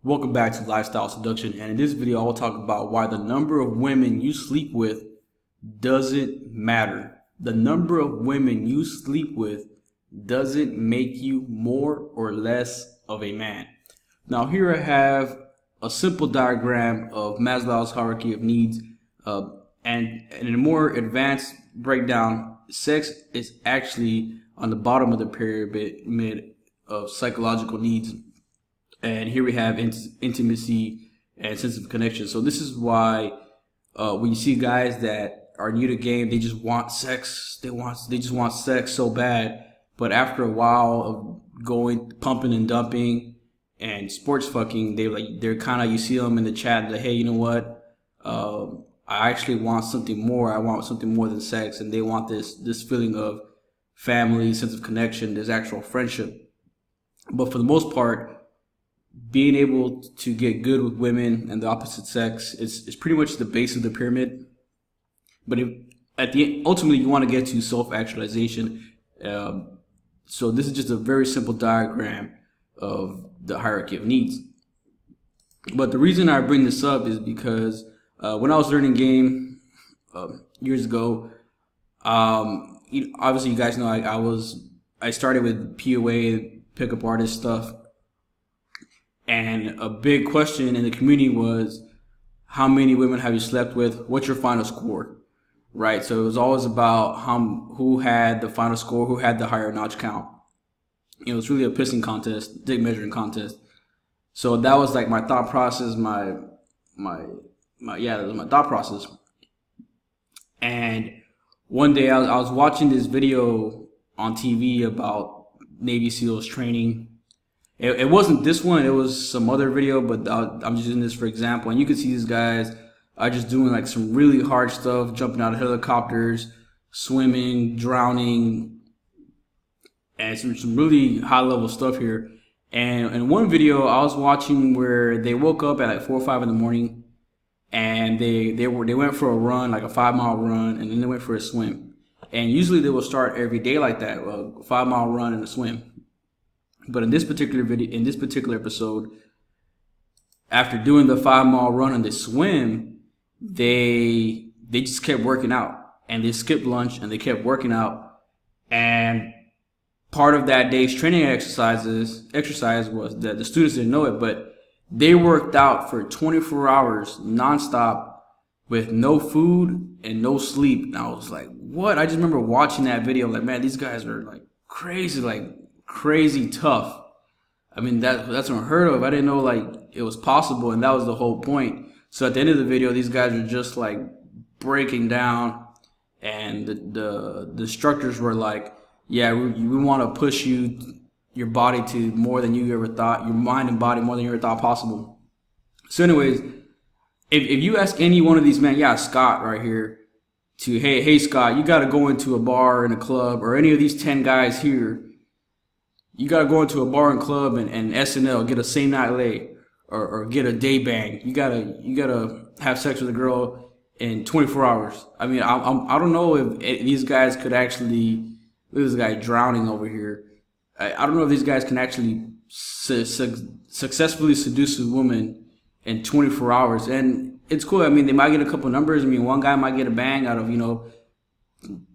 Welcome back to Lifestyle Seduction, and in this video I will talk about why the number of women you sleep with doesn't matter. The number of women you sleep with doesn't make you more or less of a man. Now here I have a simple diagram of Maslow's hierarchy of needs, and in a more advanced breakdown, sex is actually on the bottom of the pyramid of psychological needs. And here we have intimacy and sense of connection. So this is why when you see guys that are new to the game, they just want sex. They just want sex so bad. But after a while of going pumping and dumping and sports fucking, they're kind of, you see them in the chat like, hey, you know what? I actually want something more. I want something more than sex, and they want this feeling of family, sense of connection, this actual friendship. But for the most part, being able to get good with women and the opposite sex is pretty much the base of the pyramid. But ultimately you want to get to self-actualization. So this is just a very simple diagram of the hierarchy of needs. But the reason I bring this up is because when I was learning game years ago, obviously you guys know I started with POA, pickup artist stuff. And a big question in the community was, how many women have you slept with? What's your final score? Right? So it was always about who had the final score, who had the higher notch count. It was really a pissing contest, dick measuring contest. So that was like my thought process, that was my thought process. And one day I was watching this video on TV about Navy SEALs training. It wasn't this one, it was some other video, but I'm just using this for example. And you can see these guys are just doing like some really hard stuff, jumping out of helicopters, swimming, drowning, and some really high level stuff here. And in one video I was watching where they woke up at like 4 or 5 in the morning, and they went for a run, like a 5-mile run, and then they went for a swim. And usually they will start every day like that, a 5-mile run and a swim. But in this particular episode, after doing the 5-mile run and the swim, they just kept working out, and they skipped lunch and they kept working out. And part of that day's training exercise was that the students didn't know it, but they worked out for 24 hours nonstop with no food and no sleep. And I was like, what? I just remember watching that video, like, man, these guys are like crazy tough. I mean, that's unheard of. I didn't know like it was possible, and that was the whole point. So at the end of the video, these guys are just like breaking down, and the instructors were like, yeah, we want to push your body to more than you ever thought, your mind and body more than you ever thought possible. So anyways, if you ask any one of these men, yeah, Scott right here, to hey Scott, you got to go into a bar and a club, or any of these 10 guys here, you got to go into a bar and club and SNL, get a same night lay, or get a day bang. You gotta have sex with a girl in 24 hours. I mean, I don't know if these guys could actually, look at this guy drowning over here. I don't know if these guys can actually successfully seduce a woman in 24 hours. And it's cool. I mean, they might get a couple numbers. I mean, one guy might get a bang out of,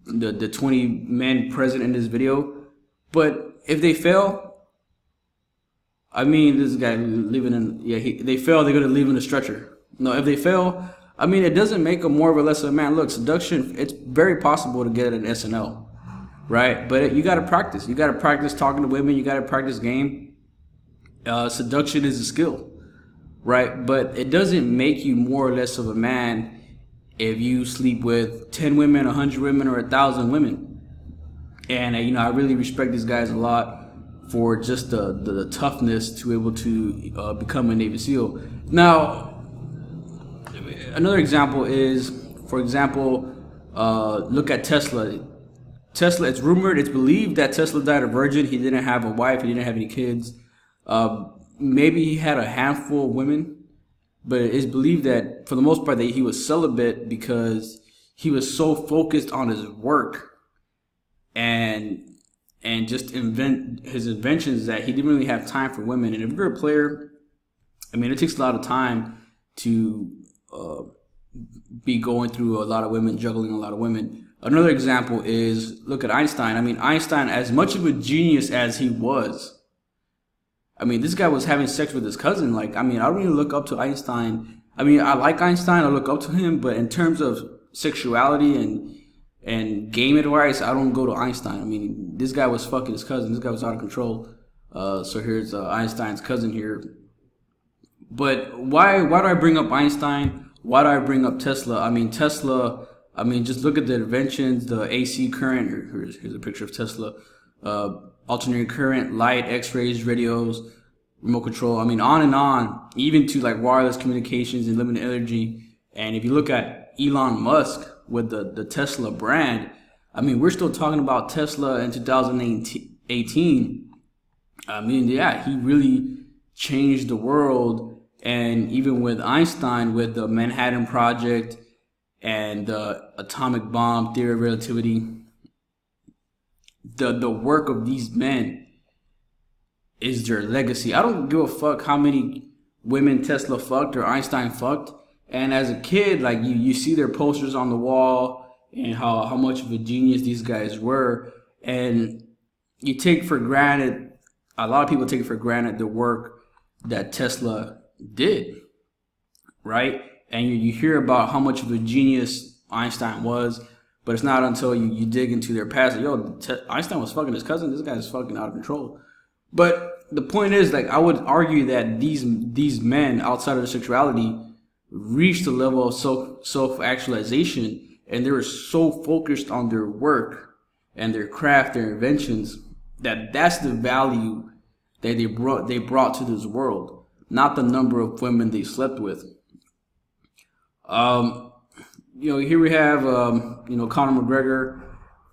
the 20 men present in this video. But if they fail, I mean, this guy living in, they fail, they're going to leave in a stretcher. No, if they fail, I mean, it doesn't make them more or less of a man. Look, seduction, it's very possible to get an SNL, right? But you got to practice. You got to practice talking to women. You got to practice game. Seduction is a skill, right? But it doesn't make you more or less of a man if you sleep with 10 women, 100 women, or 1,000 women. And, I really respect these guys a lot for just the toughness to be able to become a Navy SEAL. Now, another example is, for example, look at Tesla. Tesla, it's rumored, it's believed that Tesla died a virgin. He didn't have a wife. He didn't have any kids. Maybe he had a handful of women, but it's believed that for the most part that he was celibate because he was so focused on his work and just his inventions that he didn't really have time for women. And if you're a player I mean, it takes a lot of time to be going through a lot of women, juggling a lot of women. Another example is, look at Einstein. I mean, Einstein, as much of a genius as he was, I mean, this guy was having sex with his cousin. Like, I mean, I don't really look up to Einstein. I mean, I like Einstein, I look up to him, but in terms of sexuality and game advice, I don't go to Einstein. I mean, this guy was fucking his cousin. This guy was out of control. So here's Einstein's cousin here. But why do I bring up Einstein? Why do I bring up Tesla? I mean, Tesla, I mean, just look at the inventions, the AC current. Here's a picture of Tesla. Alternating current, light, x-rays, radios, remote control. I mean, on and on, even to like wireless communications and limited energy. And if you look at Elon Musk with the Tesla brand, I mean, we're still talking about Tesla in 2018. I mean, yeah, he really changed the world. And even with Einstein, with the Manhattan Project and the atomic bomb, theory of relativity, the work of these men is their legacy. I don't give a fuck how many women Tesla fucked or Einstein fucked. And as a kid, like you see their posters on the wall and how much of a genius these guys were. And you take for granted, a lot of people take for granted the work that Tesla did, right? And you hear about how much of a genius Einstein was, but it's not until you dig into their past, like, Einstein was fucking his cousin, this guy's fucking out of control. But the point is, like, I would argue that these men, outside of their sexuality, reached a level of self-actualization, and they were so focused on their work and their craft, their inventions, that's the value that they brought to this world, not the number of women they slept with. Here we have, Conor McGregor.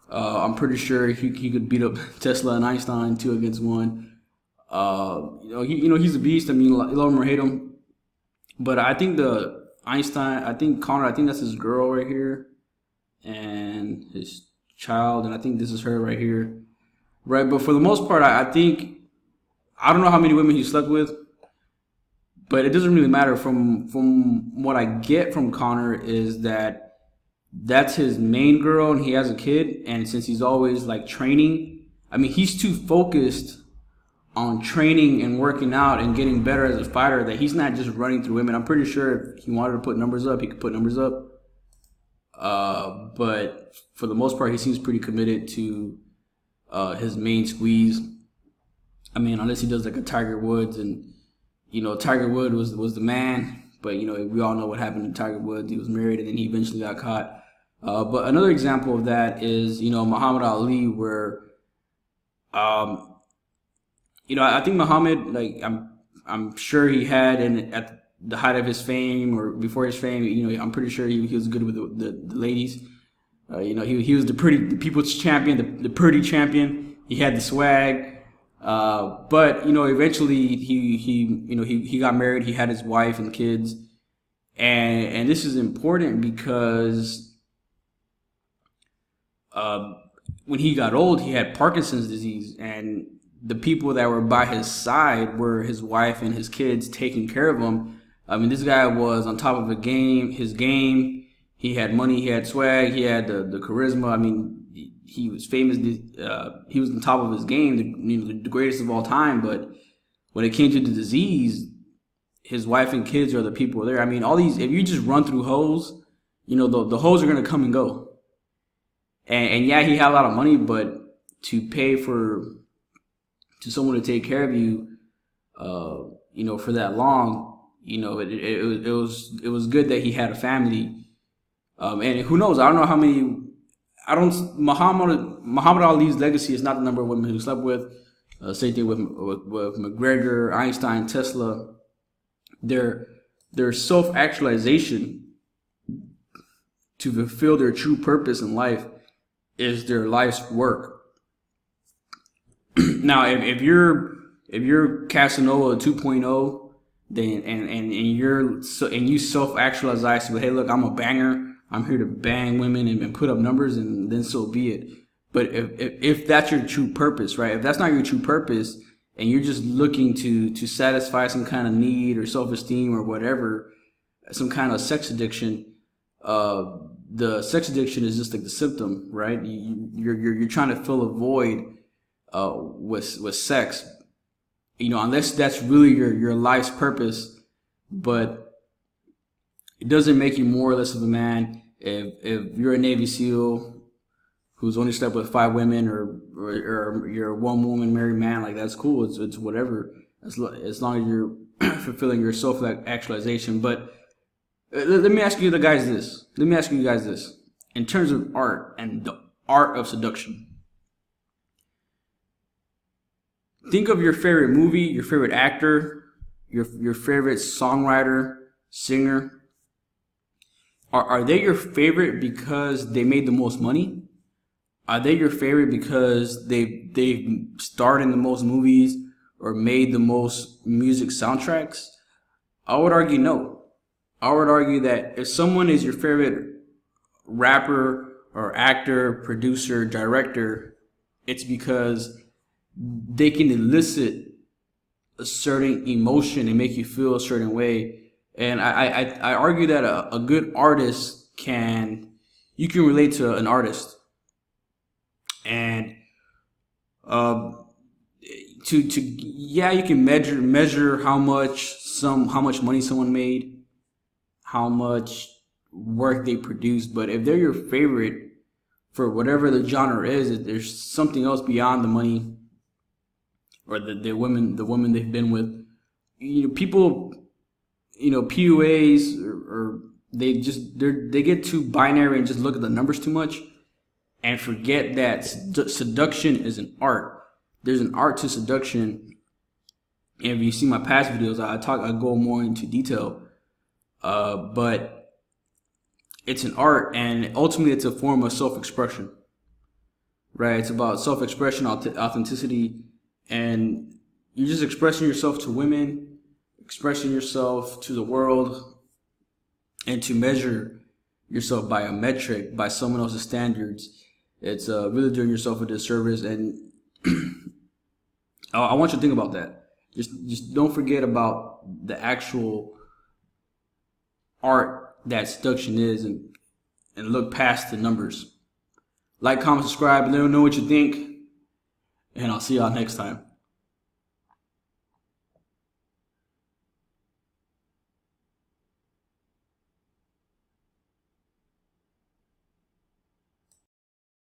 I'm pretty sure he could beat up Tesla and Einstein 2 against 1. He's a beast. I mean, love him or hate him. But I think Conor, I think that's his girl right here and his child. And I think this is her right here. Right. But for the most part, I don't know how many women he slept with, but it doesn't really matter. From what I get from Conor is that's his main girl and he has a kid. And since he's always like training, I mean, he's too focused on training and working out and getting better as a fighter that he's not just running through women. I'm pretty sure if he wanted to put numbers up, he could put numbers up. But for the most part, he seems pretty committed to his main squeeze. I mean, unless he does like a Tiger Woods, and Tiger Woods was the man, but we all know what happened to Tiger Woods. He was married and then he eventually got caught. But another example of that is Muhammad Ali, where I think Muhammad, like, I'm sure he had, and at the height of his fame or before his fame, I'm pretty sure he was good with the ladies. He was the people's champion, the pretty champion. He had the swag. But eventually he got married. He had his wife and kids, and this is important because when he got old, he had Parkinson's disease, and the people that were by his side were his wife and his kids taking care of him. I mean, this guy was on top of his game. He had money, he had swag, he had the charisma. I mean, he was famous. He was on top of his game, the greatest of all time. But when it came to the disease, his wife and kids are the people there. I mean, all these, if you just run through hoes, the hoes are going to come and go. And yeah, he had a lot of money, but to pay to someone to take care of you, for that long, it was good that he had a family. And who knows? I don't know how many. Muhammad Ali's legacy is not the number of women he slept with. Same thing with McGregor, Einstein, Tesla. Their self-actualization to fulfill their true purpose in life is their life's work. Now, if you're Casanova 2.0, then and you self-actualize, but hey, look, I'm a banger. I'm here to bang women and put up numbers, and then so be it. But if that's your true purpose, right? If that's not your true purpose, and you're just looking to satisfy some kind of need or self-esteem or whatever, some kind of sex addiction, the sex addiction is just like the symptom, right? You're trying to fill a void with sex, unless that's really your life's purpose. But it doesn't make you more or less of a man if you're a Navy SEAL who's only slept with 5 women, or you're a one woman married man. Like, that's cool. It's whatever, as long as you're fulfilling your self actualization. But let me ask you guys this. In terms of art and the art of seduction, think of your favorite movie, your favorite actor, your favorite songwriter, singer. Are they your favorite because they made the most money? Are they your favorite because they starred in the most movies or made the most music soundtracks? I would argue no. I would argue that if someone is your favorite rapper or actor, producer, director, it's because they can elicit a certain emotion and make you feel a certain way. And I argue that a good artist you can relate to an artist. And you can measure how much money someone made, how much work they produced. But if they're your favorite for whatever the genre is, there's something else beyond the money or the women they've been with. People, PUAs or they get too binary and just look at the numbers too much, and forget that seduction is an art. There's an art to seduction. And if you see my past videos, I go more into detail. But it's an art, and ultimately it's a form of self-expression, right? It's about self-expression, authenticity, and you're just expressing yourself to women, expressing yourself to the world, and to measure yourself by a metric, by someone else's standards. It's really doing yourself a disservice, and I want you to think about that. Just don't forget about the actual art that seduction is, and look past the numbers. Like, comment, subscribe, let me know what you think, and I'll see y'all next time.